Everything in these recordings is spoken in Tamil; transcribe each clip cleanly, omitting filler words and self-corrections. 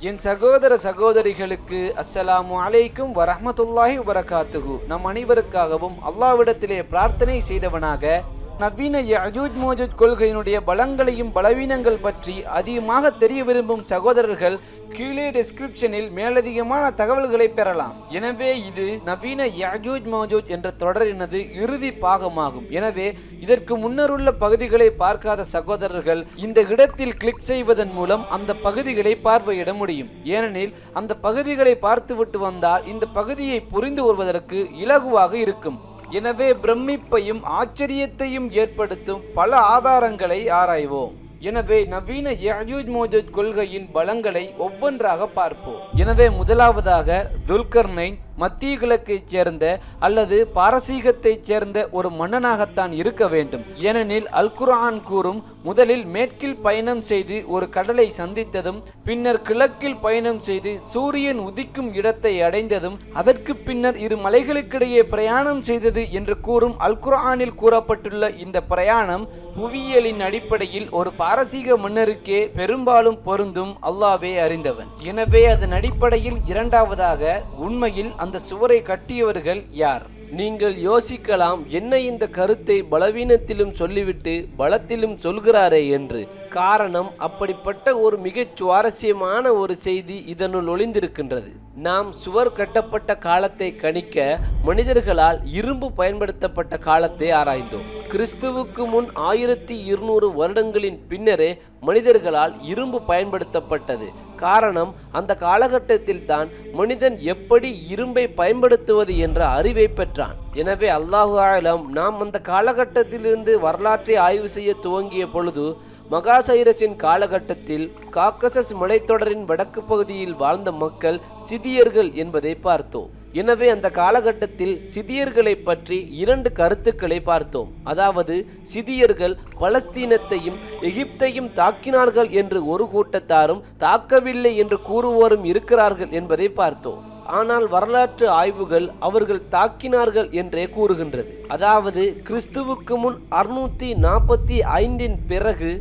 என் சகோதர சகோதரிகளுக்கு அஸ்ஸலாமு அலைக்கும் வரஹ்மத்துல்லாஹி வபரகாத்துஹு. நம் அனைவருக்காகவும் அல்லாஹ்விடத்திலே பிரார்த்தனை செய்தவனாக நவீன யஜூஜ் மோஜூஜ் கொள்கையினுடைய பலங்களையும் பலவீனங்கள் பற்றி அதிகமாக தெரிய விரும்பும் சகோதரர்கள் கீழே டிஸ்கிரிப்ஷனில் மேலதிகமான தகவல்களை பெறலாம். எனவே இது நவீன யஜூஜ் மோஜூஜ் என்ற தொடரினது இறுதி பாகமாகும். எனவே இதற்கு முன்னருள்ள பகுதிகளை பார்க்காத சகோதரர்கள் இந்த இடத்தில் கிளிக் செய்வதன் மூலம் அந்த பகுதிகளை பார்வையிட முடியும். ஏனெனில் அந்த பகுதிகளை பார்த்துவிட்டு வந்தால் இந்த பகுதியை புரிந்து கொள்வதற்கு இலகுவாக இருக்கும். எனவே பிரமிப்பையும் ஆச்சரியத்தையும் ஏற்படுத்தும் பல ஆதாரங்களை ஆராய்வோம். எனவே நவீன யஜூஜ் மோஜூஜ் கொள்கையின் பலங்களை ஒவ்வொன்றாக பார்ப்போம். எனவே முதலாவதாக துல்கர்னைன் மத்திய கிழக்கைச் சேர்ந்த அல்லது பாரசீகத்தைச் சேர்ந்த ஒரு மன்னனாகத்தான் இருக்க வேண்டும். ஏனெனில் அல் குர்ஆன் கூறும், முதலில் மேற்கில் பயணம் செய்து ஒரு கடலை சந்தித்ததும், பின்னர் கிழக்கில் பயணம் செய்து சூரியன் உதிக்கும் இடத்தை அடைந்ததும், அதற்கு பின்னர் இரு மலைகளுக்கிடையே பிரயாணம் செய்தது என்று கூறும் அல் குர்ஆனில் கூறப்பட்டுள்ள இந்த பிரயாணம் புவியியலின் அடிப்படையில் ஒரு பாரசீக மன்னருக்கே பெரும்பாலும் பொருந்தும். அல்லாஹ்வே அறிந்தவன். எனவே அதன் அடிப்படையில் இரண்டாவதாக, உண்மையில் அந்த சுவரை கட்டியவர்கள் யார்? நீங்கள் யோசிக்கலாம், என்ன இந்த கருத்தை பலவீனத்திலும் சொல்லிவிட்டு பலத்திலும் சொல்கிறாரே என்று. காரணம், அப்படிப்பட்ட ஒரு மிகச் சுவாரஸ்யமான ஒரு செய்தி இதனுள் ஒளிந்திருக்கின்றது. நாம் சுவர் கட்டப்பட்ட காலத்தை கணிக்க மனிதர்களால் இரும்பு பயன்படுத்தப்பட்ட காலத்தை ஆராய்ந்தோம். கிறிஸ்துவுக்கு முன் 1200 வருடங்களின் பின்னரே மனிதர்களால் இரும்பு பயன்படுத்தப்பட்டது. காரணம், அந்த காலகட்டத்தில் தான் மனிதன் எப்படி இரும்பை பயன்படுத்துவது என்ற அறிவை பெற்றான். எனவே அல்லாஹு ஆலம், நாம் அந்த காலகட்டத்திலிருந்து வரலாற்றை ஆய்வு செய்ய துவங்கிய பொழுது மகாசைரஸின் காலகட்டத்தில் காக்கசஸ் மலைத்தொடரின் வடக்கு பகுதியில் வாழ்ந்த மக்கள் சிதியர்கள் என்பதை பார்த்தோம். எனவே அந்த காலகட்டத்தில் சிதியர்களை பற்றி 2 கருத்துக்களை பார்த்தோம். அதாவது, சிதியர்கள் பலஸ்தீனத்தையும் எகிப்தையும் தாக்கினார்கள் என்று ஒரு கூட்டத்தாரும், தாக்கவில்லை என்று கூறுவோரும் இருக்கிறார்கள் என்பதை பார்த்தோம். ஆனால் வரலாற்று ஆய்வுகள் அவர்கள் தாக்கினார்கள் என்றே கூறுகின்றது. அதாவது, கிறிஸ்துவுக்கு முன் 645 பிறகு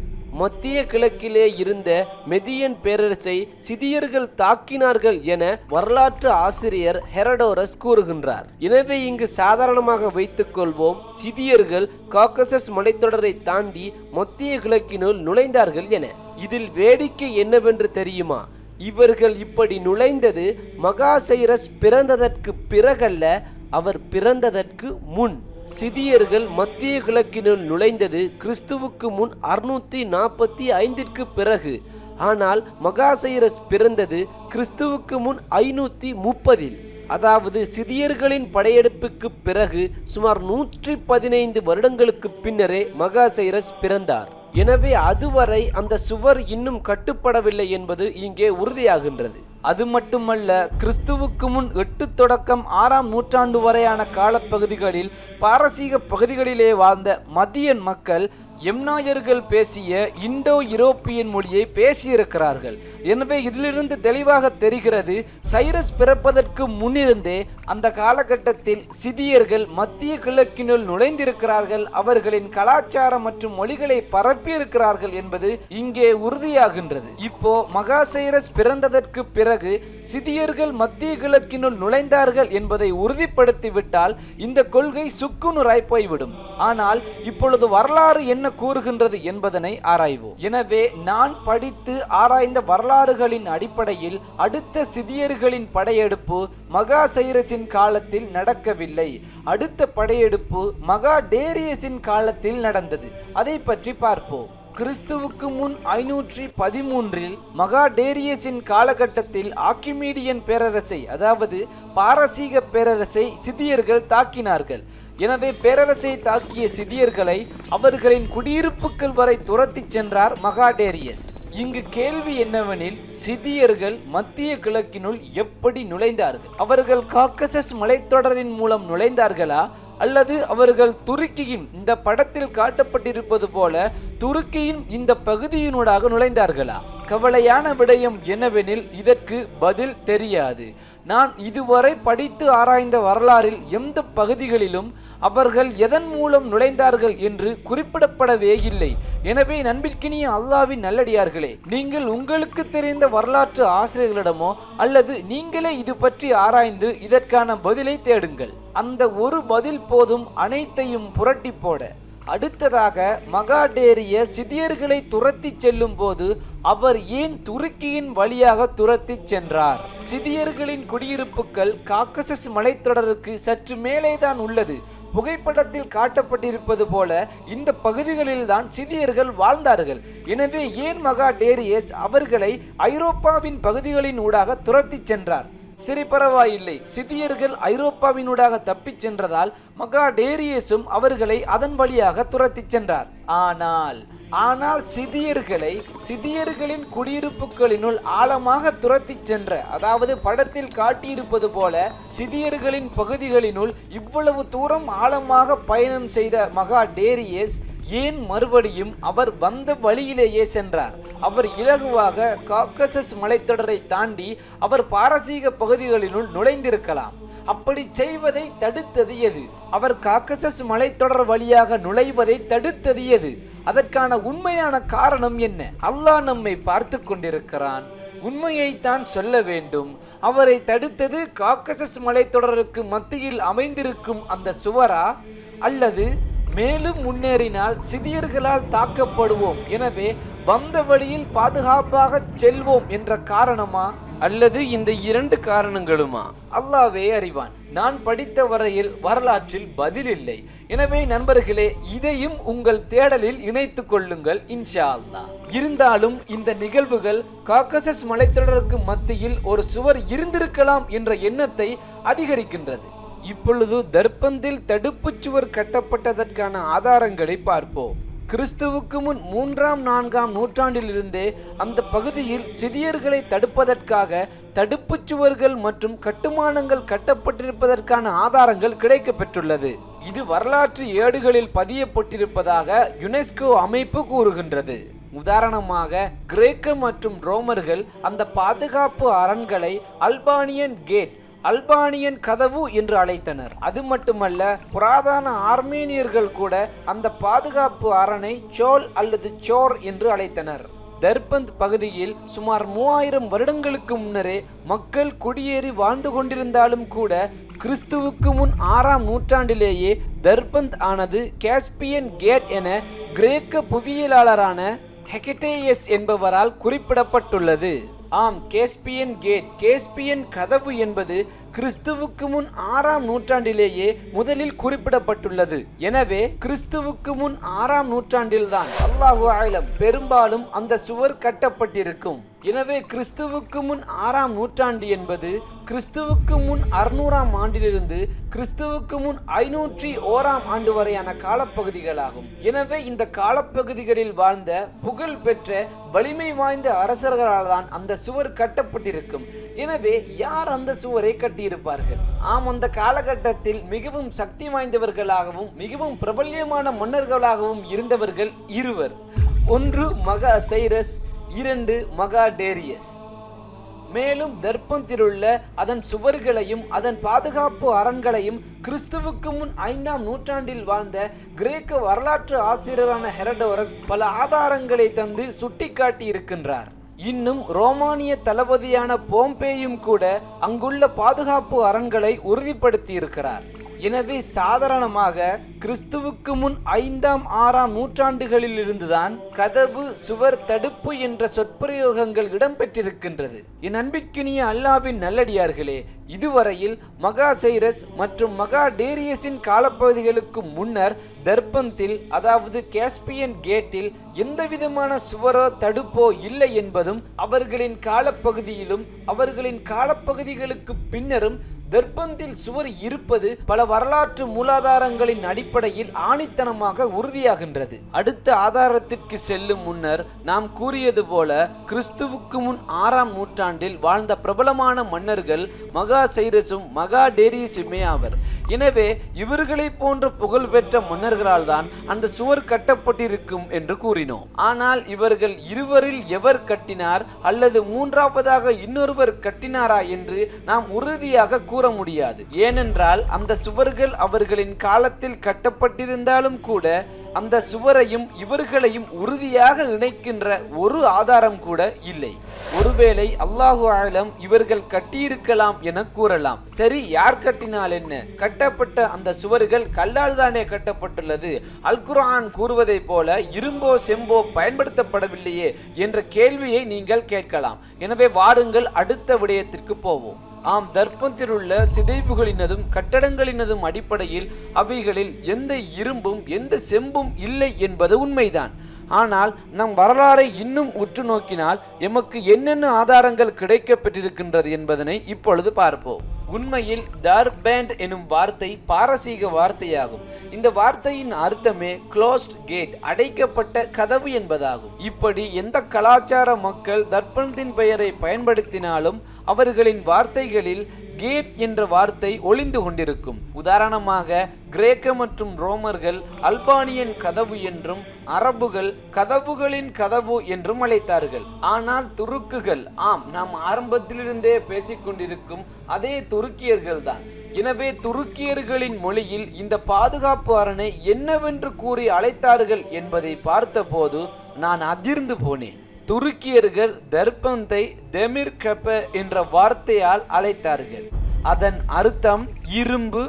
மத்திய கிழக்கிலே இருந்த மெதியன் பேரரசை சிதியர்கள் தாக்கினார்கள் என வரலாற்று ஆசிரியர் ஹெரோடோட்டஸ் கூறுகின்றார். எனவே இங்கு சாதாரணமாக வைத்துக் கொள்வோம், சிதியர்கள் காக்கசஸ் மலைத்தொடரை தாண்டி மத்திய கிழக்கினுள் நுழைந்தார்கள் என. இதில் வேடிக்கை என்னவென்று தெரியுமா? இவர்கள் இப்படி நுழைந்தது மகாசைரஸ் பிறந்ததற்கு பிறகல்ல, அவர் பிறந்ததற்கு முன். சிதியர்கள் மத்திய கிழக்கினுள் நுழைந்தது கிறிஸ்துவுக்கு முன் 645 பிறகு. ஆனால் மகாசைரஸ் பிறந்தது கிறிஸ்துவுக்கு முன் 530. அதாவது சிதியர்களின் படையெடுப்புக்கு பிறகு சுமார் 115 வருடங்களுக்கு பின்னரே மகாசைரஸ் பிறந்தார். எனவே அதுவரை அந்த சுவர் இன்னும் கட்டுப்படவில்லை என்பது இங்கே உறுதியாகின்றது. அது மட்டுமல்ல, கிறிஸ்துவுக்கு முன் 8 தொடக்கம் 6ஆம் நூற்றாண்டு வரையான காலப்பகுதிகளில் பாரசீக பகுதிகளிலே வாழ்ந்த மதியன் மக்கள் எம்னாயர்கள் பேசிய இண்டோ யூரோப்பியன் மொழியை பேசியிருக்கிறார்கள். எனவே இதிலிருந்து தெளிவாக தெரிகிறது, சைரஸ் பிறப்பதற்கு முன்னிருந்தே அந்த காலகட்டத்தில் சிதியர்கள் மத்திய கிழக்கினுள் நுழைந்திருக்கிறார்கள், அவர்களின் கலாச்சாரம் மற்றும் மொழிகளை பரப்பியிருக்கிறார்கள் என்பது இங்கே உறுதியாகின்றது. இப்போ மகாசைரஸ் பிறந்ததற்கு பிறகு சிதியர்கள் மத்திய கிழக்கினுள் நுழைந்தார்கள் என்பதை உறுதிப்படுத்திவிட்டால் இந்த கொள்கை சுக்குநூறாய் போய்விடும். ஆனால் இப்பொழுது வரலாறு என்ன கூறுகின்றது என்பதனை ஆராய்வோம். எனவே நான் படித்து ஆராய்ந்த வரலாறுகளின் அடிப்படையில் அடுத்த சிதியர்களின் படையெடுப்பு மகாசைரஸின் காலத்தில் நடக்கவில்லை. அடுத்த படையெடுப்பு மகா டேரியஸின் காலத்தில் நடந்தது. அதை பற்றி பார்ப்போம். கிறிஸ்துவுக்கு முன் 513 மகா டேரியஸின் காலகட்டத்தில் ஆக்கிமீடியன் பேரரசை, அதாவது பாரசீக பேரரசை சிதியர்கள் தாக்கினார்கள். எனவே பேரரசை தாக்கிய சிதியர்களை அவர்களின் குடியிருப்புகள் வரை துரத்தி சென்றார் மகாடேரியஸ். இங்கு கேள்வி என்னவெனில், சிதியர்கள் மத்திய கிழக்கினுள் எப்படி நுழைந்தார்கள்? அவர்கள் காக்கசஸ் மலைத்தொடரின் மூலம் நுழைந்தார்களா, அல்லது அவர்கள் துருக்கியின், இந்த படத்தில் காட்டப்பட்டிருப்பது போல துருக்கியின் இந்த பகுதியினூடாக நுழைந்தார்களா? கவலையான விடயம் என்னவெனில், இதற்கு பதில் தெரியாது. நான் இதுவரை படித்து ஆராய்ந்த வரலாறில் எந்த பகுதிகளிலும் அவர்கள் எதன் மூலம் நுழைந்தார்கள் என்று குறிப்பிடப்படவே இல்லை. எனவே நண்பிற்கினிய அல்லாஹ்வின் நல்லடியார்களே, நீங்கள் உங்களுக்கு தெரிந்த வரலாற்று ஆசிரியர்களிடமோ அல்லது நீங்களே இது பற்றி ஆராய்ந்து இதற்கான பதிலை தேடுங்கள். அந்த ஒரு பதில் போதும் அனைத்தையும் புரட்டி போட. அடுத்ததாக மகாடேரிய சிதியர்களை துரத்தி செல்லும் போது அவர் ஏன் துருக்கியின் வழியாக துரத்தி சென்றார்? சிதியர்களின் குடியிருப்புகள் காக்கசஸ் மலைத்தொடருக்கு சற்று மேலேதான் உள்ளது. புகைப்படத்தில் காட்டப்பட்டிருப்பது போல இந்த பகுதிகளில்தான் சிதியர்கள் வாழ்ந்தார்கள். எனவே ஏன் மகாடேரியஸ் அவர்களை ஐரோப்பாவின் பகுதிகளின் ஊடாக துரத்தி சென்றார்? சரி, பரவாயில்லை, சிதியர்கள் ஐரோப்பாவினூடாக தப்பிச் சென்றதால் மகாடேரியஸும் அவர்களை அதன் வழியாக துரத்தி சென்றார். ஆனால் சிதியர்களின் குடியிருப்புகளினுள் ஆழமாக துரத்தி சென்ற, அதாவது படத்தில் காட்டியிருப்பது போல சிதியர்களின் பகுதிகளினுள் இவ்வளவு தூரம் ஆழமாக பயணம் செய்த மகாடேரியஸ் ஏன் மறுபடியும் அவர் வந்த வழியிலேயே சென்றார்? அவர் இலகுவாக காக்கசஸ் மலைத்தொடரை தாண்டி அவர் பாரசீக பகுதிகளினுள் நுழைந்திருக்கலாம். அப்படி செய்வதை தடுத்தது எது? அவர் காக்கசஸ் மலைத்தொடர் வழியாக நுழைவதை தடுத்தது எது? அதற்கான உண்மையான காரணம் என்ன? அல்லாஹ் நம்மை பார்த்து கொண்டிருக்கிறான், உண்மையைத்தான் சொல்ல வேண்டும். அவரை தடுத்தது காக்கசஸ் மலைத்தொடருக்கு மத்தியில் அமைந்திருக்கும் அந்த சுவரா, அல்லது மேலும் முன்னேறினால் சிதியர்களால் தாக்கப்படுவோம், எனவே வந்த வழியில் பாதுகாப்பாக செல்வோம் என்ற காரணமா, அல்லது இந்த இரண்டு காரணங்களுமா? அல்லாஹ்வே அறிவான். நான் படித்த வரையில் வரலாற்றில் பதில் இல்லை. எனவே நண்பர்களே, இதையும் உங்கள் தேடலில் இணைத்துக் கொள்ளுங்கள் இன்ஷா அல்லாஹ். இருந்தாலும் இந்த நிகழ்வுகள் காக்கசஸ் மலைத்தொடருக்கு மத்தியில் ஒரு சுவர் இருந்திருக்கலாம் என்ற எண்ணத்தை அதிகரிக்கின்றது. இப்பொழுது தர்பந்தில் தடுப்புச் சுவர் கட்டப்பட்டதற்கான ஆதாரங்களை பார்ப்போம். கிறிஸ்துவுக்கு முன் 3ஆம்-4ஆம் நூற்றாண்டிலிருந்தே அந்த பகுதியில் சிதியர்களை தடுப்பதற்காக தடுப்புச் சுவர்கள் மற்றும் கட்டுமானங்கள் கட்டப்பட்டிருப்பதற்கான ஆதாரங்கள் கிடைக்கப்பெற்றுள்ளது. இது வரலாற்று ஏடுகளில் பதியப்பட்டிருப்பதாக யுனெஸ்கோ அமைப்பு கூறுகின்றது. உதாரணமாக கிரேக்க மற்றும் ரோமர்கள் அந்த பாதுகாப்பு அரண்களை அல்பானியன் கேட், அல்பானியன் கதவு என்று அழைத்தனர். அது மட்டுமல்ல, புராதன ஆர்மேனியர்கள் கூட அந்த பாதுகாப்பு அரணை சோல் அல்லது சோர் என்று அழைத்தனர். தர்பந்த் பகுதியில் சுமார் 3000 வருடங்களுக்கு முன்னரே மக்கள் குடியேறி வாழ்ந்து கொண்டிருந்தாலும் கூட கிறிஸ்துவுக்கு முன் 6ஆம் நூற்றாண்டிலேயே தர்பந்த் ஆனது காஸ்பியன் கேட் என கிரேக்க புவியியலாளரான ஹெகடேயஸ் என்பவரால் குறிப்பிடப்பட்டுள்ளது. ஆம், கேஸ்பியன் கேட், கேஸ்பியன் கதவு என்பது கிறிஸ்துவுக்கு முன் 6ஆம் நூற்றாண்டிலேயே முதலில் குறிப்பிடப்பட்டுள்ளது. எனவே கிறிஸ்துவுக்கு முன் 6ஆம் நூற்றாண்டில்தான் அல்லாஹு ஆலம் பெரும்பாலும் அந்த சுவர் கட்டப்பட்டிருக்கும். எனவே கிறிஸ்துவுக்கு முன் 6ஆம் நூற்றாண்டு என்பது கிறிஸ்துவுக்கு முன் 600ஆம் ஆண்டிலிருந்து கிறிஸ்துவுக்கு முன் 501ஆம் ஆண்டு வரையான காலப்பகுதிகளாகும். எனவே இந்த காலப்பகுதிகளில் வாழ்ந்த புகழ் பெற்ற வலிமை வாய்ந்த அரசர்களால் தான் அந்த சுவர் கட்டப்பட்டிருக்கும். எனவே யார் அந்த சுவரை கட்டியிருப்பார்கள்? ஆம், அந்த காலகட்டத்தில் மிகவும் சக்தி வாய்ந்தவர்களாகவும் மிகவும் பிரபல்யமான மன்னர்களாகவும் இருந்தவர்கள் இருவர். ஒன்று மகா சைரஸ், 2 மகாடேரியஸ். மேலும் தர்பந்திலுள்ள அதன் சுவர்களையும் அதன் பாதுகாப்பு அரண்களையும் கிறிஸ்துவுக்கு முன் 5ஆம் நூற்றாண்டில் வாழ்ந்த கிரேக்க வரலாற்று ஆசிரியரான ஹெரோடோட்டஸ் பல ஆதாரங்களை தந்து சுட்டிக்காட்டி இருக்கின்றார். இன்னும் ரோமானிய தளபதியான போம்பேயும் கூட அங்குள்ள பாதுகாப்பு அரண்களை உறுதிப்படுத்தி இருக்கிறார். எனவே சாதாரணமாக கிறிஸ்துவுக்கு முன் 5ஆம் 6ஆம் நூற்றாண்டுகளில் இருந்துதான் கதவு, சுவர், தடுப்பு என்ற சொற்பிரயோகங்கள் இடம்பெற்றிருக்கின்றது. என் அன்பிற்கினிய அல்லாஹ்வின் நல்லடியார்களே, இதுவரையில் மகா சைரஸ் மற்றும் மகாடேரியஸின் காலப்பகுதிகளுக்கு முன்னர் தர்பந்தில், அதாவது காஸ்பியன் கேட்டில் எந்தவிதமான சுவரோ தடுப்போ இல்லை என்பதும், அவர்களின் காலப்பகுதியிலும் அவர்களின் காலப்பகுதிகளுக்கு பின்னரும் தர்பந்தில் சுவர் இருப்பது பல வரலாற்று மூலாதாரங்களின் அடிப்படையில் ஆணித்தனமாக உறுதியாகின்றது. அடுத்த ஆதாரத்திற்கு செல்லும் முன்னர் நாம் கூறியது போல கிறிஸ்துவுக்கு முன் 6ஆம் நூற்றாண்டில் வாழ்ந்த பிரபலமான மன்னர்கள் மகா சைரஸும் மகாடேரியஸுமே ஆவர். எனவே இவர்களை போன்ற புகழ்பெற்ற மன்னர்களால் தான் அந்த சுவர் கட்டப்பட்டிருக்கும் என்று கூறினோம். ஆனால் இவர்கள் இருவரில் எவர் கட்டினார் அல்லது மூன்றாவதாக இன்னொருவர் கட்டினாரா என்று நாம் உறுதியாக கூற முடியாது. ஏனென்றால் அந்த சுவர்கள் அவர்களின் காலத்தில் கட்டப்பட்டிருந்தாலும் கூட அந்த சுவரையும் இவர்களையும் உறுதியாக இணைக்கின்ற ஒரு ஆதாரம் கூட இல்லை. ஒருவேளை அல்லாஹு ஆலம் இவர்கள் கட்டியிருக்கலாம் என கூறலாம். சரி, யார் கட்டினால் என்ன? கட்டப்பட்ட அந்த சுவர்கள் கல்லால் தானே கட்டப்பட்டுள்ளது. அல் குர்ஆன் கூறுவதை போல இரும்போ செம்போ பயன்படுத்தப்படவில்லையே என்ற கேள்வியை நீங்கள் கேட்கலாம். எனவே வாருங்கள் அடுத்த விடயத்திற்கு போவோம். ஆம், தர்ப்பத்தில் உள்ள சிதைவுகளினதும் கட்டடங்களினதும் அடிப்படையில் அவைகளில் எந்த இரும்பும் எந்த செம்பும் இல்லை என்பது உண்மைதான். ஆனால் நம் வரலாறை இன்னும் உற்று நோக்கினால் எமக்கு என்னென்ன ஆதாரங்கள் கிடைக்க பெற்றிருக்கின்றது என்பதனை இப்பொழுது பார்ப்போம். உண்மையில் தார்பேண்ட் எனும் வார்த்தை பாரசீக வார்த்தையாகும். இந்த வார்த்தையின் அர்த்தமே க்ளோஸ்ட் கேட், அடைக்கப்பட்ட கதவு என்பதாகும். இப்படி எந்த கலாச்சார மக்கள் தர்ப்பணத்தின் பெயரை பயன்படுத்தினாலும் அவர்களின் வார்த்தைகளில் கேட் என்ற வார்த்தை ஒளிந்து கொண்டிருக்கும். உதாரணமாக கிரேக்க மற்றும் ரோமர்கள் அல்பானியன் கதவு என்றும் அரபுகள் கதவுகளின் கதவு என்றும் அழைத்தார்கள். ஆனால் துருக்குகள், ஆம், நாம் ஆரம்பத்திலிருந்தே பேசிக்கொண்டிருக்கும் அதே துருக்கியர்கள் தான். எனவே துருக்கியர்களின் மொழியில் இந்த பாதுகாப்பு அரணை என்னவென்று கூறி அழைத்தார்கள் என்பதை பார்த்தபோது நான் அதிர்ந்து போனேன். துருக்கியர்கள் தர்ப்பந்தை தெமிர் கெப என்ற வார்த்தையால் அழைத்தார்கள். அதன் அர்த்தம் இரும்பு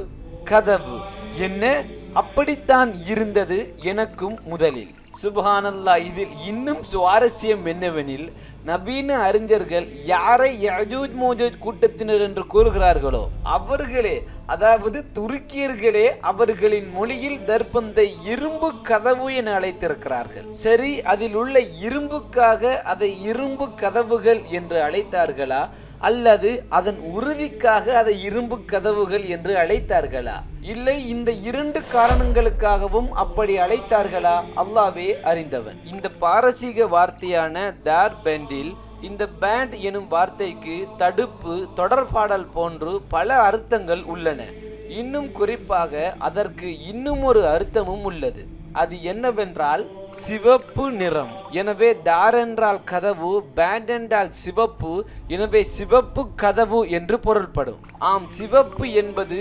கதவு. என்ன, அப்படித்தான் இருந்தது எனக்கும் முதலில். சுப்ஹானல்லாஹ். இதில் இன்னும் சுவாரஸ்யம் என்னவெனில், நவீன அறிஞர்கள் யாரை யஜூஜ் மோஜூஜ் கூட்டத்தினர் என்று கூறுகிறார்களோ அவர்களே, அதாவது துருக்கியர்களே, அவர்களின் மொழியில் தர்ப்பந்தை இரும்பு கதவு என அழைத்திருக்கிறார்கள். சரி, அதில் உள்ள இரும்புக்காக அதை இரும்பு கதவுகள் என்று அழைத்தார்களா அல்லது அதன் உறுதிக்காக அதை இரும்பு கதவுகள் என்று அழைத்தார்களா? இல்லை, இந்த இரண்டு காரணங்களுக்காகவும் அப்படி அழைத்தார்களா? அல்லாஹ்வே அறிந்தவன். இந்த பாரசீக வார்த்தையான தார்பேண்டில் இந்த பேண்ட் எனும் வார்த்தைக்கு தடுப்பு, தொடர்பாடல் போன்று பல அர்த்தங்கள் உள்ளன. இன்னும் குறிப்பாக அதற்கு இன்னும் ஒரு அர்த்தமும் உள்ளது. அது என்னவென்றால் சிவப்பு நிறம். எனவே தார் என்றால் கதவு, பேண்ட் என்றால் சிவப்பு. எனவே சிவப்பு கதவு என்று பொருள்படும். ஆம், சிவப்பு என்பது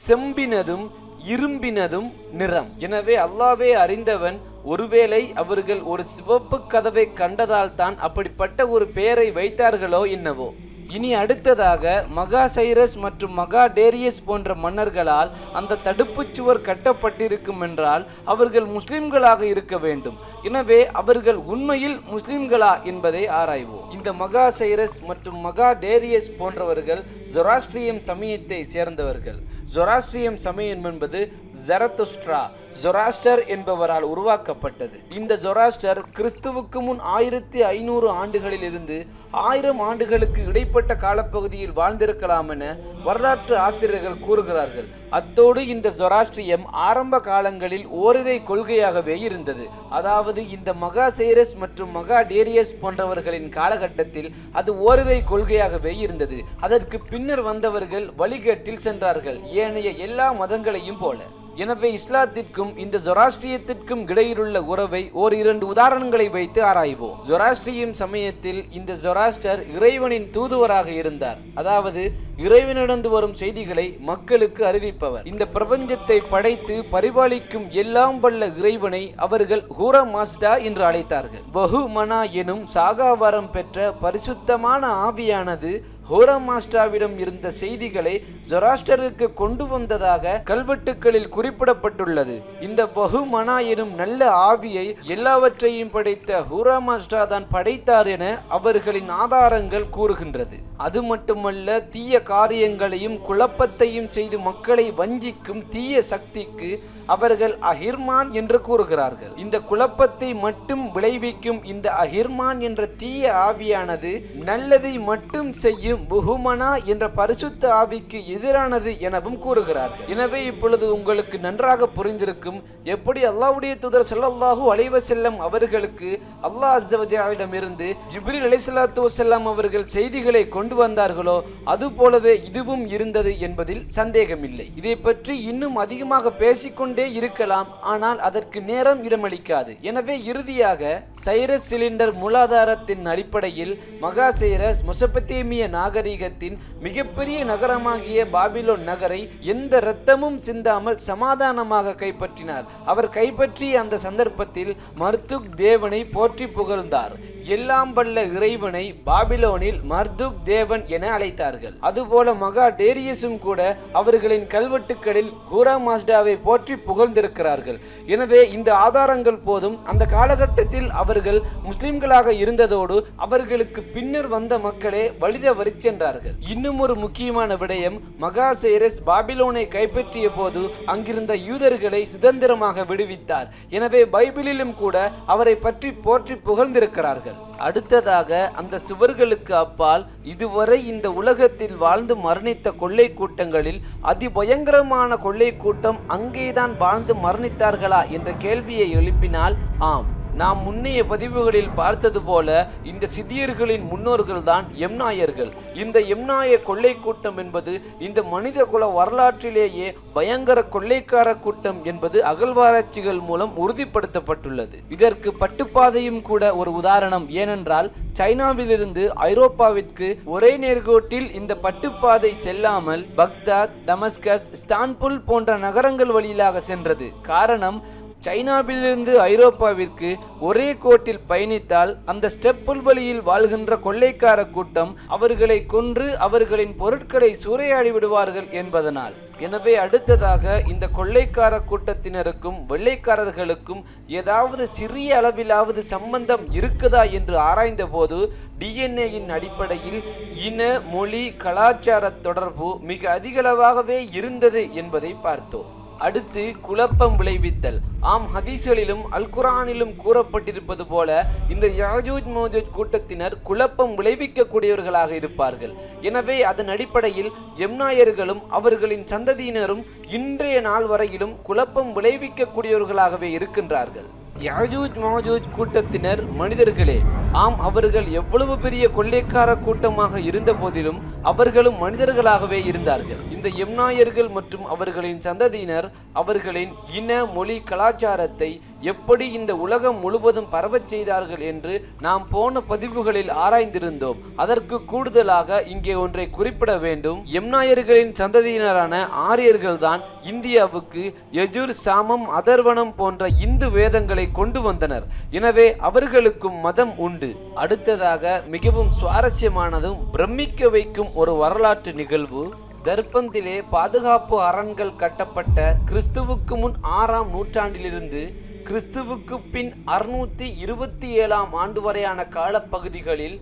செம்பினதும் இரும்பினதும் நிறம். எனவே அல்லாஹ்வே அறிந்தவன், ஒருவேளை அவர்கள் ஒரு சிவப்பு கதவை கண்டதால் தான் அப்படிப்பட்ட ஒரு பெயரை வைத்தார்களோ என்னவோ. இனி அடுத்ததாக மகா சைரஸ் மற்றும் மகா டேரியஸ் போன்ற மன்னர்களால் அந்த தடுப்புச் சுவர் கட்டப்பட்டிருக்கும் என்றால் அவர்கள் முஸ்லிம்களாக இருக்க வேண்டும். எனவே அவர்கள் உண்மையில் முஸ்லிம்களா என்பதை ஆராய்வோம். இந்த மகா சைரஸ் மற்றும் மகா டேரியஸ் போன்றவர்கள் ஜொராஸ்ட்ரியம் சமயத்தை சேர்ந்தவர்கள். ஜொராஸ்ட்ரியம் சமயம் என்பது ஜரதுஸ்ட்ரா, ஜொராஸ்டர் என்பவரால் உருவாக்கப்பட்டது. இந்த ஜொராஸ்டர் கிறிஸ்துவுக்கு முன் 1500 ஆண்டுகளில் இருந்து 1000 ஆண்டுகளுக்கு இடைப்பட்ட காலப்பகுதியில் வாழ்ந்திருக்கலாம் என வரலாற்று ஆசிரியர்கள் கூறுகிறார்கள். அத்தோடு இந்த ஜொராஸ்ட்ரியம் ஆரம்ப காலங்களில் ஓரிரை கொள்கையாகவே இருந்தது. அதாவது இந்த மகா சைரஸ் மற்றும் மகா டேரியஸ் போன்றவர்களின் காலகட்டத்தில் அது ஓரிரை கொள்கையாகவே இருந்தது. அதற்கு பின்னர் வந்தவர்கள் வழிகேட்டில் சென்றார்கள், ஏனைய எல்லா மதங்களையும் போல. எனவே இஸ்லாத்திற்கும் இந்த ஜொராஸ்ட்ரியத்திற்கும் இடையிலுள்ள உறவை ஓரிரண்டு உதாரணங்களை வைத்து ஆராய்வோம். ஜொராஸ்ட்ரியம் சமயத்தில் இந்த ஜொராஸ்டர் இறைவனின் தூதுவராக இருந்தார். அதாவது இறைவனிடந்து வரும் செய்திகளை மக்களுக்கு அறிவிப்பவர். இந்த பிரபஞ்சத்தை படைத்து பரிபாலிக்கும் எல்லாம் வல்ல இறைவனை அவர்கள் ஹூரா மாஸ்டா என்று அழைத்தார்கள். வஹு மனா எனும் சாகாவரம் பெற்ற பரிசுத்தமான ஆவியானது ஹோராமாஸ்டாவிடம் இருந்த செய்திகளை ஜொராஸ்டருக்கு கொண்டு வந்ததாக கல்வெட்டுக்களில் குறிப்பிடப்பட்டுள்ளது. இந்த பஹுமனா எனும் நல்ல ஆவியை எல்லாவற்றையும் படைத்த ஹோராமாஸ்டா தான் படைத்தார் என அவர்களின் ஆதாரங்கள் கூறுகின்றது. அது மட்டுமல்ல, தீய காரியங்களையும் குழப்பத்தையும் செய்து மக்களை வஞ்சிக்கும் தீய சக்திக்கு அவர்கள் அஹிர்மான் என்று கூறுகிறார்கள். இந்த குழப்பத்தை மட்டும் விளைவிக்கும் இந்த அஹிர்மான் என்ற தீய ஆவியானது நல்லதை மட்டும் செய்யும் புஹுமனா என்ற பரிசுத்த ஆவிக்கு எதிரானது எனவும் கூறுகிறார்கள். எனவே இப்பொழுது உங்களுக்கு நன்றாக புரிந்திருக்கும் எப்படி அல்லாஹ்வுடைய தூதர் ஸல்லல்லாஹு அலைஹி வஸல்லம் அவர்களுக்கு அல்லாஹ் அஸ்ஸ வ ஜல்லிடமிருந்து ஜிப்ரீல் அலைஹிஸ்ஸலாத்து வஸலாம் அவர்கள் செய்திகளை கொண்டு கொண்டு வந்தார்களோ அது போலவே இதுவும் இருந்தது என்பதில் சந்தேகமில்லை. இதை பற்றி இன்னும் அதிகமாக பேசிக்கொண்டே இருக்கலாம், ஆனால் அதற்கு நேரம் இடமளிக்காது. எனவே இறுதியாக சைரஸ் சிலிண்டர் மூலாதாரத்தின் அடிப்படையில் மகாசைரஸ் மெசொப்பொத்தேமிய நாகரிகத்தின் மிகப்பெரிய நகரமாகிய பாபிலோன் நகரை எந்த இரத்தமும் சிந்தாமல் சமாதானமாக கைப்பற்றினார். அவர் கைப்பற்றிய அந்த சந்தர்ப்பத்தில் மர்துக் தேவனை போற்றி புகழ்ந்தார். எல்லாம் வல்ல இறைவனை பாபிலோனில் மர்துக் தேவன் என அழைத்தார்கள். அதுபோல மகா டேரியஸும் கூட அவர்களின் கல்வெட்டுக்களில் ஹூரா மாஸ்டாவை போற்றி புகழ்ந்திருக்கிறார்கள். எனவே இந்த ஆதாரங்கள் போதும் அந்த காலகட்டத்தில் அவர்கள் முஸ்லிம்களாக இருந்ததோடு அவர்களுக்கு பின்னர் வந்த மக்களே வலித வரிச்சென்றார்கள். இன்னும் ஒரு முக்கியமான விடயம், மகாசைரஸ் பாபிலோனை கைப்பற்றிய போது அங்கிருந்த யூதர்களை சுதந்திரமாக விடுவித்தார். எனவே பைபிளிலும் கூட அவரை பற்றி போற்றி புகழ்ந்திருக்கிறார்கள். அடுத்ததாக அந்த சுவர்களுக்கு அப்பால் இதுவரை இந்த உலகத்தில் வாழ்ந்து மரணித்த கொள்ளை கூட்டங்களில் அதிபயங்கரமான கொள்ளை கூட்டம் அங்கேதான் வாழ்ந்து மரணித்தார்களா என்ற கேள்வியை எழுப்பினால் ஆம். நாம் முன்னைய பதிவுகளில் பார்த்தது போல இந்த சிதியர்களின் முன்னோர்கள் தான் எம்னாயர்கள். இந்த எம்னாய கொள்ளை கூட்டம் என்பது இந்த மனித குல வரலாற்றிலேயே பயங்கர கொள்ளைக்கார கூட்டம் என்பது அகழ்வாராய்ச்சிகள் மூலம் உறுதிப்படுத்தப்பட்டுள்ளது. இதற்கு பட்டுப்பாதையும் கூட ஒரு உதாரணம். ஏனென்றால் சைனாவிலிருந்து ஐரோப்பாவிற்கு ஒரே நேர்கோட்டில் இந்த பட்டுப்பாதை செல்லாமல் பக்தாத், டமஸ்கஸ், இஸ்தான்புல் போன்ற நகரங்கள் வழியிலாக சென்றது. காரணம், சைனாவிலிருந்து ஐரோப்பாவிற்கு ஒரே கோட்டில் பயணித்தால் அந்த ஸ்டெப் புல்வெளியில் வாழ்கின்ற கொள்ளைக்கார கூட்டம் அவர்களை கொன்று அவர்களின் பொருட்களை சூறையாடி விடுவார்கள் என்பதனால். எனவே அடுத்ததாக இந்த கொள்ளைக்கார கூட்டத்தினருக்கும் வெள்ளைக்காரர்களுக்கும் ஏதாவது சிறிய அளவிலாவது சம்பந்தம் இருக்குதா என்று ஆராய்ந்த போது டிஎன்ஏயின் அடிப்படையில் இன, மொழி, கலாச்சார தொடர்பு மிக அதிகளவாகவே இருந்தது என்பதை பார்த்தோம். அடுத்து குழப்பம் விளைவித்தல். ஆம், ஹதீஸ்களிலும் அல் குர்ஆனிலும் கூறப்பட்டிருப்பது போல இந்த யாஜூஜ் மோஜூஜ் கூட்டத்தினர் குழப்பம் விளைவிக்கக்கூடியவர்களாக இருப்பார்கள். எனவே அதன் அடிப்படையில் எம்னாயர்களும் அவர்களின் சந்ததியினரும் இன்றைய நாள் வரையிலும் குழப்பம் விளைவிக்கக்கூடியவர்களாகவே இருக்கின்றார்கள். யாஜூஜ் மாஜூஜ் கூட்டத்தினர் மனிதர்களே. ஆம், அவர்கள் எவ்வளவு பெரிய கொள்ளைக்கார கூட்டமாக இருந்த போதிலும் அவர்களும் மனிதர்களாகவே இருந்தார்கள். இந்த எம்னாயர்கள் மற்றும் அவர்களின் சந்ததியினர் அவர்களின் இன, மொழி, கலாச்சாரத்தை எப்படி இந்த உலகம் முழுவதும் பரவச் செய்தார்கள் என்று நாம் போன பதிவுகளில் ஆராய்ந்திருந்தோம். அதற்கு கூடுதலாக இங்கே ஒன்றை குறிப்பிட வேண்டும். எம்னாயர்களின் சந்ததியினரான ஆரியர்கள் தான் இந்தியாவுக்கு யஜுர், சாமம், அதர்வனம் போன்ற இந்து வேதங்களை கொண்டு வந்தனர். எனவே அவர்களுக்கும் மதம் உண்டு. அடுத்ததாக மிகவும் சுவாரஸ்யமானதும் பிரமிக்க வைக்கும் ஒரு வரலாற்று நிகழ்வு. தர்பந்திலே பாதுகாப்பு அரண்கள் கட்டப்பட்ட கிறிஸ்துவுக்கு முன் 6ஆம் நூற்றாண்டிலிருந்து கிறிஸ்துவுக்கு பின் 627ஆம் ஆண்டு வரையான காலப்பகுதிகளில்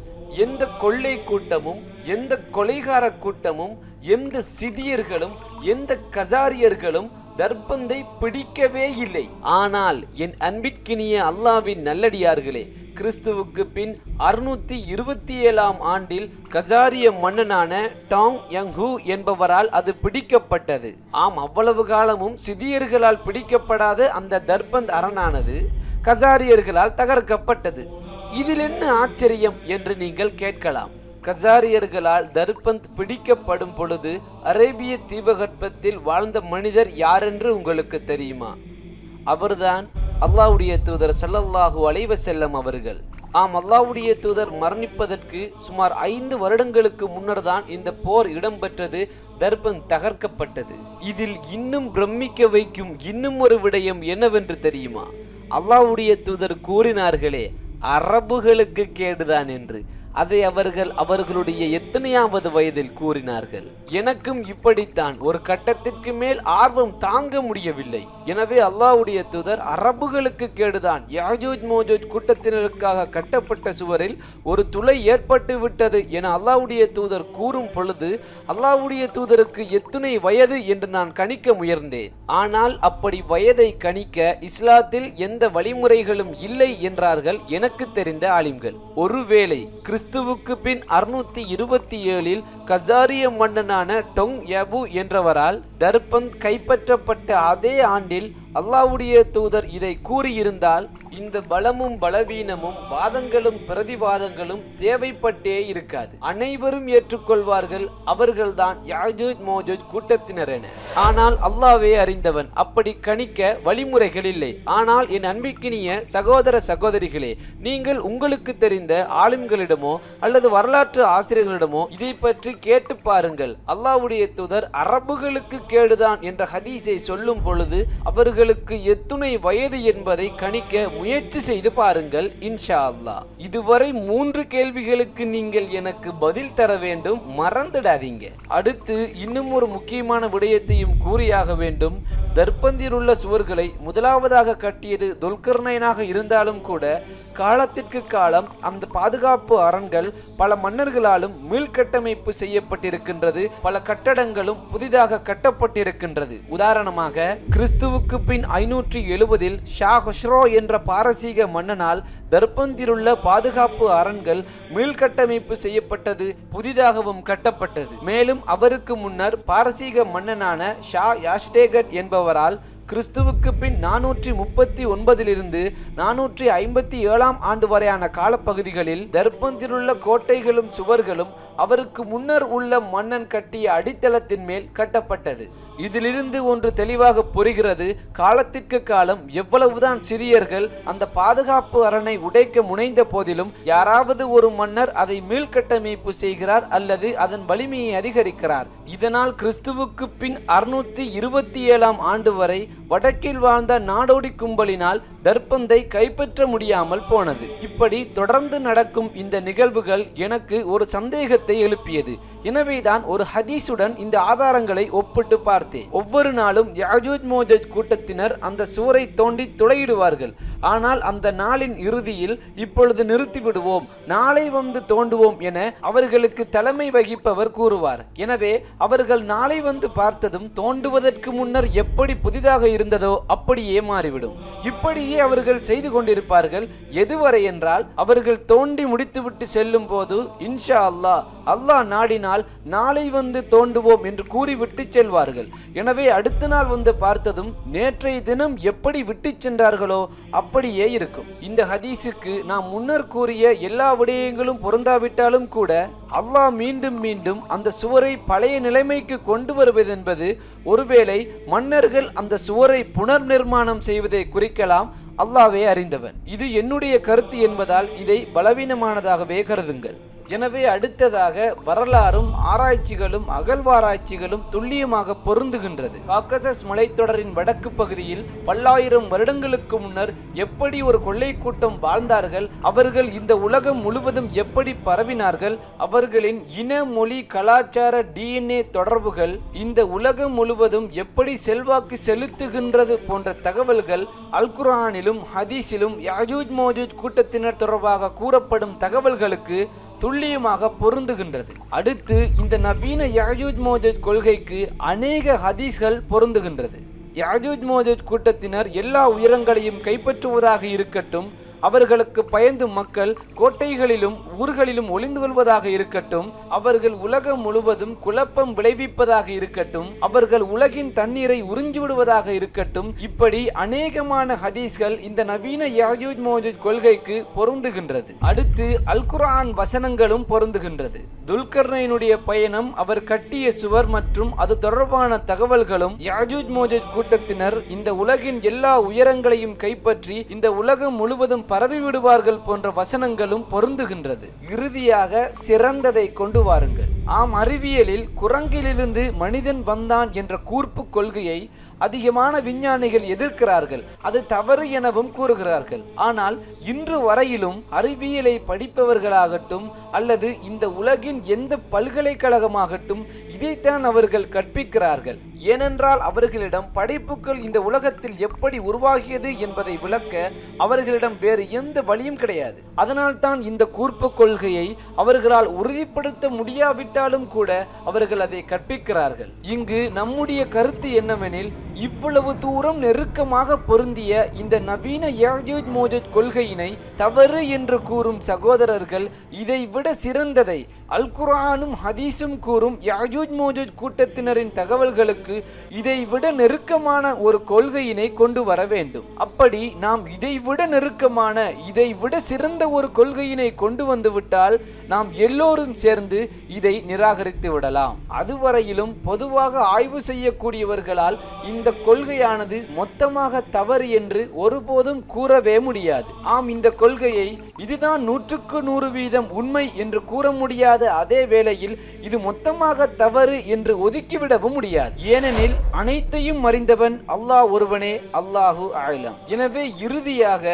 எந்த கொள்ளை கூட்டமும், எந்த கொலைகார கூட்டமும், எந்த சிதியர்களும், எந்த கசாரியர்களும் தர்பந்தை பிடிக்கவே இல்லை. ஆனால் என் அன்பிற்கினிய அல்லாவின் நல்லடியார்களே, கிறிஸ்துவுக்கு பின் 627ஆம் ஆண்டில் கசாரிய மன்னனான டாங் யங்ஹூ என்பவரால் அது பிடிக்கப்பட்டது. ஆம், அவ்வளவு காலமும் சிதியர்களால் பிடிக்கப்படாத அந்த தர்பந்த் அரணானது கசாரியர்களால் தகர்க்கப்பட்டது. இதில் என்ன ஆச்சரியம் என்று நீங்கள் கேட்கலாம். கசாரியர்களால் தர்பந்த் பிடிக்கப்படும் பொழுது அரேபிய தீபகற்பத்தில் வாழ்ந்த மனிதர் யாரென்று உங்களுக்கு தெரியுமா? அவர்தான் அல்லாஹ்வுடைய தூதர் ஸல்லல்லாஹு அலைஹி வஸல்லம் அவர்கள். ஆம், அல்லாஹ்வுடைய தூதர் மரணிப்பதற்கு சுமார் 5 வருடங்களுக்கு முன்னர் தான் இந்த போர் இடம்பெற்றது. தர்பந்த் தகர்க்கப்பட்டது. இதில் இன்னும் பிரமிக்க வைக்கும் இன்னும் ஒரு விடயம் என்னவென்று தெரியுமா? அல்லாஹ்வுடைய தூதர் கூறினார்களே, அரபுகளுக்கு கேடுதான் என்று. அதை அவர்கள் அவர்களுடைய எத்தனையாவது வயதில் கூறினார்கள். எனக்கும் இப்படித்தான் ஒரு கட்டத்திற்கு மேல் ஆர்வம் தாங்க முடியவில்லை. எனவே அல்லாஹ்வுடைய தூதர் அரபுகளுக்கு கேடுதான், யாஜூஜ் மோஜூஜ் கூட்டத்தினருக்காக கட்டப்பட்ட சுவரில் ஒரு துளை ஏற்பட்டு விட்டது என அல்லாஹ்வுடைய தூதர் கூறும் பொழுது அல்லாஹ்வுடைய தூதருக்கு எத்தனை வயது என்று நான் கணிக்க முயன்றேன். ஆனால் அப்படி வயதை கணிக்க இஸ்லாத்தில் எந்த வழிமுறைகளும் இல்லை என்றார்கள் எனக்கு தெரிந்த ஆலிம்கள். ஒருவேளை கிறிஸ்துவுக்கு பின் 627இல் கசாரிய மன்னனான டொங் யபு என்றவரால் தர்பந்த் கைப்பற்றப்பட்ட அதே ஆண்டில் அல்லாஹ்வுடைய தூதர் இதை கூறியிருந்தால் இந்த பலமும் பலவீனமும் வாதங்களும் பிரதிவாதங்களும் தேவைப்பட்டே இருக்காது. அனைவரும் ஏற்றுக்கொள்வார்கள் அவர்கள்தான் யாஜூஜ் மோஜூஜ் கூட்டத்தினர் என. ஆனால் அல்லாஹ்வே அறிந்தவன். அப்படி கணிக்க வழிமுறைகள் இல்லை. ஆனால் என் அன்பிற்கினிய சகோதர சகோதரிகளே, நீங்கள் உங்களுக்கு தெரிந்த ஆலிம்களிடமோ அல்லது வரலாற்று ஆசிரியர்களிடமோ இதை பற்றி கேட்டு பாருங்கள். அல்லாஹ்வுடைய தூதர் அரபுகளுக்கு கேடுதான் என்ற ஹதீஸை சொல்லும் பொழுது அவர்களுக்கு எத்துணை வயது என்பதை கணிக்க முயற்சி செய்து பாருங்கள். இன்ஷா அல்லாஹ். இதுவரை 3 கேள்விகளுக்கு நீங்கள் எனக்கு பதில் தர வேண்டும், மறந்துடாதீங்க. அடுத்து இன்னும் ஒரு முக்கியமான விடயத்தையும் கூறியாக வேண்டும். தர்பந்தில் உள்ள சுவர்களை முதலாவதாக கட்டியது துல்கர்னைனாக இருந்தாலும் கூட காலத்திற்கு காலம் அந்த பாதுகாப்பு அரண்கள் பல மன்னர்களாலும் மீள்கட்டமைப்பு செய்யப்பட்டிருக்கின்றது. பல கட்டடங்களும் புதிதாக கட்டப்பட்டிருக்கின்றது. உதாரணமாக கிறிஸ்துவுக்கு பின் 570 ஷா ஹுஸ்ரோ என்ற பாரசீக மன்னனால் தர்பந்திலுள்ள பாதுகாப்பு அரண்கள் மீள்கட்டமைப்பு செய்யப்பட்டது, புதிதாகவும் கட்டப்பட்டது. மேலும் அவருக்கு முன்னர் பாரசீக மன்னனான ஷா யாஷ்டேகட் என்பவரால் கிறிஸ்துவுக்கு பின் 439 457 ஆண்டு வரையான காலப்பகுதிகளில் தர்பந்திலுள்ள கோட்டைகளும் சுவர்களும் அவருக்கு முன்னர் உள்ள மன்னன் கட்டிய அடித்தளத்தின் மேல் கட்டப்பட்டது. இதிலிருந்து ஒன்று தெளிவாக புரிகிறது. காலத்திற்கு காலம் எவ்வளவுதான் சிறியர்கள் அந்த பாதுகாப்பு அரணை உடைக்க முனைந்த போதிலும் யாராவது ஒரு மன்னர் அதை மீள்கட்டமைப்பு செய்கிறார் அல்லது அதன் வலிமையை அதிகரிக்கிறார். இதனால் கிறிஸ்துவுக்கு பின் 627 ஆண்டு வரை வடக்கில் வாழ்ந்த நாடோடி கும்பலினால் தர்பந்தை கைப்பற்ற முடியாமல் போனது. இப்படி தொடர்ந்து நடக்கும் இந்த நிகழ்வுகள் எனக்கு ஒரு சந்தேகத்தை எழுப்பியது. எனவேதான் ஒரு ஹதீஸுடன் இந்த ஆதாரங்களை ஒப்பிட்டு பார்த்தேன். ஒவ்வொரு நாளும் யாஜூஜ் மோஜூஜ் கூட்டத்தினர் அந்த சுவரை தோண்டி துளையிடுவார்கள். ஆனால் அந்த நாளின் இறுதியில் இப்பொழுது நிறுத்திவிடுவோம், நாளை வந்து தோண்டுவோம் என அவர்களுக்கு தலைமை வகிப்பவர் கூறுவார். எனவே அவர்கள் நாளை வந்து பார்த்ததும் தோண்டுவதற்கு முன்னர் எப்படி புதிதாக இருந்ததோ அப்படியே மாறிவிடும். இப்படியே அவர்கள் செய்து கொண்டிருப்பார்கள். எதுவரை என்றால் அவர்கள் தோண்டி முடித்துவிட்டு செல்லும் போது இன்ஷா அல்லாஹ், அல்லாஹ் நாடினால் நாளை வந்து தோண்டுவோம் என்று கூறிவிட்டு செல்வார்கள். எனவே அடுத்த நாள் வந்து பார்த்ததும் நேற்றைய தினம் எப்படி விட்டு சென்றார்களோ அப்படியே இருக்கும். இந்த ஹதீஸுக்கு நாம் முன்னர் கூறிய எல்லா விடயங்களும் பொருந்தாவிட்டாலும் கூட அல்லாஹ் மீண்டும் மீண்டும் அந்த சுவரை பழைய நிலைமைக்கு கொண்டு வருவதென்பது ஒருவேளை மன்னர்கள் அந்த சுவரை புனர் நிர்மாணம் செய்வதை குறிக்கலாம். அல்லாஹ்வே அறிந்தவன். இது என்னுடைய கருத்து என்பதால் இதை பலவீனமானதாகவே கருதுங்கள். எனவே அடுத்ததாக வரலாறும் ஆராய்ச்சிகளும் அகழ்வாராய்ச்சிகளும் துல்லியமாக பொருந்துகின்றது. காக்கசஸ் மலைத்தொடரின் வடக்கு பகுதியில் பல்லாயிரம் வருடங்களுக்கு முன்னர் எப்படி ஒரு கொள்ளை கூட்டம் வாழ்ந்தார்கள், அவர்கள் இந்த உலகம் முழுவதும் எப்படி பரவினார்கள், அவர்களின் இன, மொழி, கலாச்சார, DNA தொடர்புகள் இந்த உலகம் முழுவதும் எப்படி செல்வாக்கு செலுத்துகின்றது போன்ற தகவல்கள் அல் குர்ஆனிலும் ஹதீஸிலும் யாஜூஜ் மோஜூஜ் கூட்டத்தினர் தொடர்பாக கூறப்படும் தகவல்களுக்கு துல்லியமாக பொருந்துகின்றது. அடுத்து இந்த நவீன யாஜூஜ் மோஜூஜ் கொள்கைக்கு அநேக ஹதீஸ்கள் பொருந்துகின்றது. யாஜூஜ் மோஜூஜ் கூட்டத்தினர் எல்லா உயரங்களையும் கைப்பற்றுவதாக இருக்கட்டும், அவர்களுக்கு பயந்து மக்கள் கோட்டைகளிலும் ஊர்களிலும் ஒளிந்து கொள்வதாக இருக்கட்டும், அவர்கள் உலகம் முழுவதும் குழப்பம் விளைவிப்பதாக இருக்கட்டும், அவர்கள் உலகின் தண்ணீரை உறிஞ்சிவிடுவதாக இருக்கட்டும், இப்படி அநேகமான ஹதீஸ்கள் இந்த நவீன யாஜூஜ் மோஜூஜ் கொள்கைக்கு பொருந்துகின்றது. அடுத்து அல் குர்ஆன் வசனங்களும் பொருந்துகின்றது. துல்கர்னைனுடைய பயணம், அவர் கட்டிய சுவர் மற்றும் அது தொடர்பான தகவல்களும் யாஜூஜ் மோஜூஜ் கூட்டத்தினர் இந்த உலகின் எல்லா உயரங்களையும் கைப்பற்றி இந்த உலகம் முழுவதும் பரவி விடுவார்கள் போன்ற வசனங்களும் பொருந்துகின்றது. இறுதியாக சிறந்ததை கொண்டு வாருங்கள். ஆம், அறிவியலில் குரங்கிலிருந்து மனிதன் வந்தான் என்ற கூர்ப்பு கொள்கையை அதிகமான விஞ்ஞானிகள் எதிர்க்கிறார்கள். அது தவறு எனவும் கூறுகிறார்கள். ஆனால் இன்று வரையிலும் அறிவியலை படிப்பவர்களாகட்டும் அல்லது இந்த உலகின் எந்த பல்கலைக்கழகமாகட்டும் இதைத்தான் அவர்கள் கற்பிக்கிறார்கள். ஏனென்றால் அவர்களிடம் படைப்புகள் இந்த உலகத்தில் எப்படி உருவாகியது என்பதை விளக்க அவர்களிடம் வேறு எந்த வழியும் கிடையாது. அதனால் தான் இந்த கூர்ப்பு கொள்கையை அவர்களால் உறுதிப்படுத்த முடியாவிட்டாலும் கூட அவர்கள் அதை கற்பிக்கிறார்கள். இங்கு நம்முடைய கருத்து என்னவெனில், இவ்வளவு தூரம் நெருக்கமாக பொருந்திய இந்த நவீன யஜூஜ் மோஜூஜ் கொள்கையினை தவறு என்று கூறும் சகோதரர்கள் இதைவிட சிறந்ததை அல் குர்ஆனும் ஹதீஸும் கூறும் யஜூஜ் மோஜூஜ் கூட்டத்தினரின் தகவல்களுக்கு இதைவிட நெருக்கமான ஒரு கொள்கையினை கொண்டு வர வேண்டும். அப்படி நாம் இதைவிட நெருக்கமான இதைவிட சிறந்த ஒரு கொள்கையினை கொண்டு வந்து விட்டால் நாம் எல்லோரும் சேர்ந்து இதை நிராகரித்து விடலாம். அதுவரையிலும் பொதுவாக ஆய்வு செய்யக்கூடியவர்களால் இந்த கொள்கையானது மொத்தமாக தவறு என்று ஒருபோதும் கூறவே முடியாது. ஆம், இந்த கொள்கையை இதுதான் 100% உண்மை என்று கூற முடியாத அதே வேளையில் இது மொத்தமாக தவறு என்று ஒதுக்கிவிடவும் முடியாது. ஏனெனில் அனைத்தையும் அறிந்தவன் அல்லாஹ் ஒருவனே, அல்லாஹு அஅலம். எனவே இறுதியாக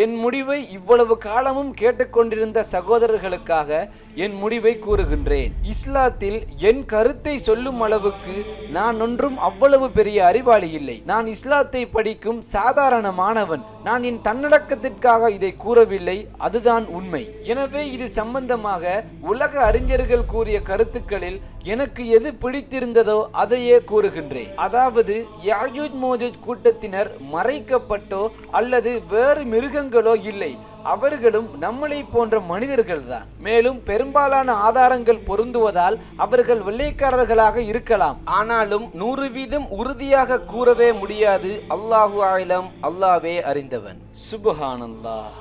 என் முடிவை இவ்வளவு காலமும் கேட்டுக்கொண்டிருந்த சகோதரர்களுக்காக என் முடிவை கூறுகின்றேன். இஸ்லாத்தில் என் கருத்தை சொல்லும் அளவுக்கு நான் ஒன்றும் அவ்வளவு பெரிய அறிவாளி இல்லை. நான் இஸ்லாத்தை படிக்கும் சாதாரணமானவன். நான் என் தன்னடக்கத்திற்காக இதை கூறவில்லை, அதுதான் உண்மை. எனவே இது சம்பந்தமாக உலக அறிஞர்கள் கூறிய கருத்துக்களில் எனக்கு எது பிடித்திருந்ததோ அதையே கூறுகின்றேன். அதாவது யஜூஜ் மோஜூஜ் கூட்டத்தினர் மறைக்கப்பட்டோ அல்லது வேறு மிருகங்களோ இல்லை, அவர்களும் நம்மளை போன்ற மனிதர்கள் தான். மேலும் பெரும்பாலான ஆதாரங்கள் பொருந்துவதால் அவர்கள் வெள்ளைக்காரர்களாக இருக்கலாம். ஆனாலும் 100% உறுதியாக கூறவே முடியாது. அல்லாஹு அஅலம், அல்லாஹ்வே அறிந்தவன். சுப்ஹானல்லாஹ்.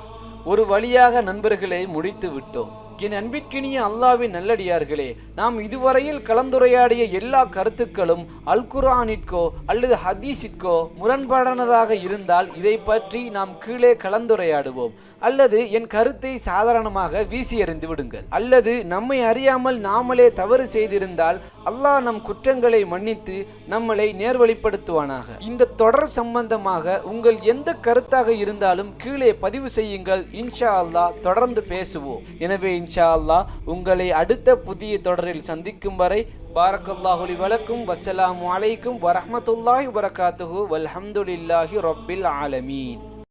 ஒரு வழியாக நண்பர்களை முடித்து விட்டோம். என் அன்பிற்கினிய அல்லாஹ்வின் நல்லடியார்களே, நாம் இதுவரையில் கலந்துரையாடிய எல்லா கருத்துக்களும் அல் குர்ஆனிற்கோ அல்லது ஹதீஸிற்கோ முரண்பாடானதாக இருந்தால் இதை பற்றி நாம் கீழே கலந்துரையாடுவோம். அல்லது என் கருத்தை சாதாரணமாக வீசி எறிந்து விடுங்கள். அல்லது நம்மை அறியாமல் நாமளே தவறு செய்திருந்தால் அல்லாஹ் நம் குற்றங்களை மன்னித்து நம்மளை நேர்வழிப்படுத்துவானாக. இந்த தொடர் சம்பந்தமாக உங்கள் எந்த கருத்தாக இருந்தாலும் கீழே பதிவு செய்யுங்கள். இன்ஷா அல்லாஹ் தொடர்ந்து பேசுவோம். எனவே இன்ஷா அல்லாஹ் உங்களை அடுத்த புதிய தொடரில் சந்திக்கும் வரை பாரக்கல்லாஹு லி வலக்கும். வஸ்ஸலாமு அலைக்கும் வரஹ்மத்துல்லாஹி வபரகாத்துஹு வல்ஹம்துலில்லாஹி ரப்பில் ஆலமீன்.